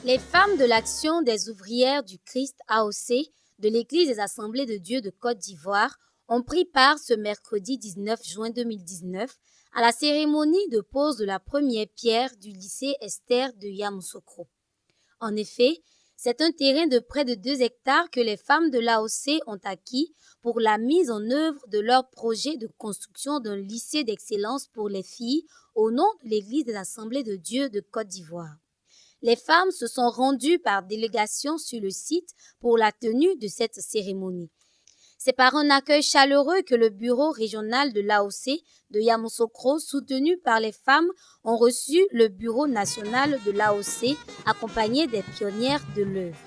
Les femmes de l'Action des ouvrières du Christ AOC de l'Église des Assemblées de Dieu de Côte d'Ivoire ont pris part ce mercredi 19 juin 2019 à la cérémonie de pose de la première pierre du lycée Esther de Yamoussoukro. En effet, c'est un terrain de près de 2 hectares que les femmes de l'AOC ont acquis pour la mise en œuvre de leur projet de construction d'un lycée d'excellence pour les filles au nom de l'Église des Assemblées de Dieu de Côte d'Ivoire. Les femmes se sont rendues par délégation sur le site pour la tenue de cette cérémonie. C'est par un accueil chaleureux que le bureau régional de l'AOC de Yamoussoukro, soutenu par les femmes, ont reçu le bureau national de l'AOC, accompagné des pionnières de l'œuvre.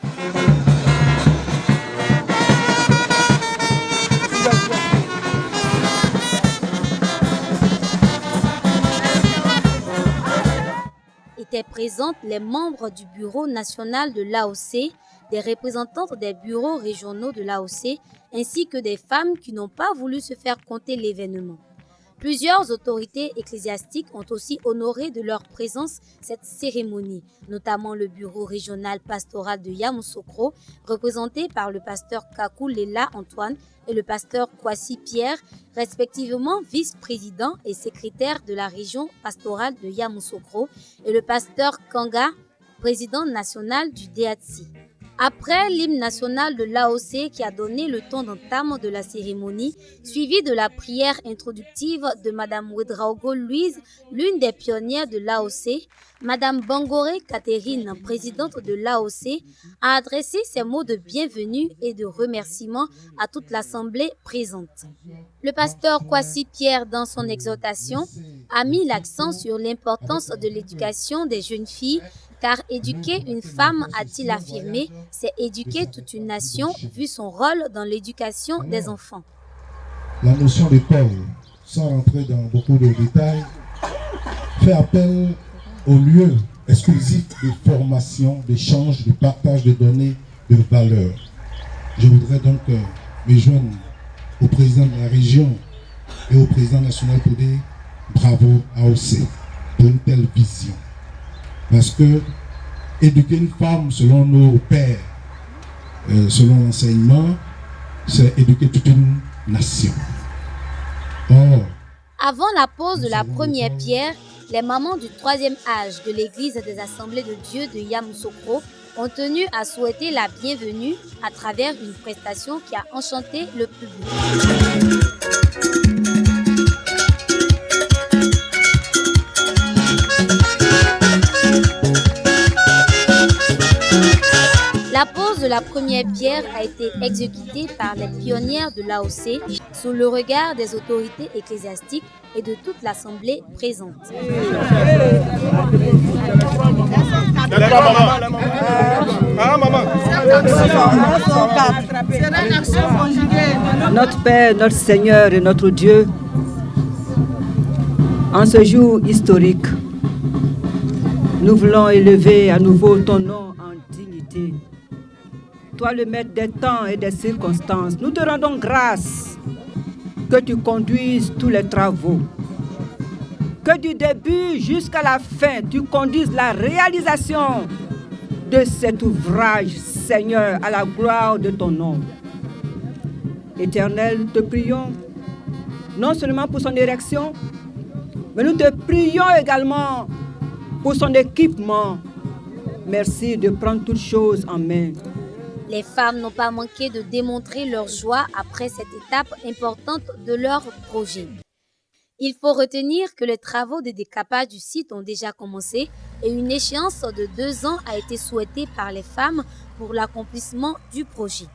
Étaient présentes les membres du bureau national de l'AOC, des représentantes des bureaux régionaux de l'AOC, ainsi que des femmes qui n'ont pas voulu se faire compter l'événement. Plusieurs autorités ecclésiastiques ont aussi honoré de leur présence cette cérémonie, notamment le bureau régional pastoral de Yamoussoukro, représenté par le pasteur Kakou Lela Antoine et le pasteur Kwasi Pierre, respectivement vice-président et secrétaire de la région pastorale de Yamoussoukro, et le pasteur Kanga, président national du DATSI. Après l'hymne national de l'AOC qui a donné le ton d'entame de la cérémonie, suivi de la prière introductive de Mme Ouedraogo Louise, l'une des pionnières de l'AOC, Mme Bangoré Catherine, présidente de l'AOC, a adressé ses mots de bienvenue et de remerciement à toute l'assemblée présente. Le pasteur Kwasi Pierre, dans son exhortation, a mis l'accent sur l'importance de l'éducation des jeunes filles, car éduquer une femme, a-t-il affirmé, c'est éduquer toute une nation, vu son rôle dans l'éducation des enfants. La notion d'école, sans rentrer dans beaucoup de détails, fait appel au lieu exclusif de formation, d'échange, de partage de données, de valeurs. Je voudrais donc me joindre au président de la région et au président national pour dire bravo AOC pour une telle vision. Parce que éduquer une femme selon nos pères, selon l'enseignement, c'est éduquer toute une nation. Or, avant la pose de la première pierre, les mamans du 3e âge de l'Église des Assemblées de Dieu de Yamoussoukro ont tenu à souhaiter la bienvenue à travers une prestation qui a enchanté le public. La pose de la première pierre a été exécutée par les pionnières de l'AOC sous le regard des autorités ecclésiastiques et de toute l'assemblée présente. Notre Père, notre Seigneur et notre Dieu, en ce jour historique, nous voulons élever à nouveau ton nom en dignité. Toi, le maître des temps et des circonstances, nous te rendons grâce que tu conduises tous les travaux. Que du début jusqu'à la fin, tu conduises la réalisation de cet ouvrage, Seigneur, à la gloire de ton nom. Éternel, nous te prions, non seulement pour son érection, mais nous te prions également pour son équipement. Merci de prendre toutes choses en main. Les femmes n'ont pas manqué de démontrer leur joie après cette étape importante de leur projet. Il faut retenir que les travaux de décapage du site ont déjà commencé et une échéance de 2 ans a été souhaitée par les femmes pour l'accomplissement du projet.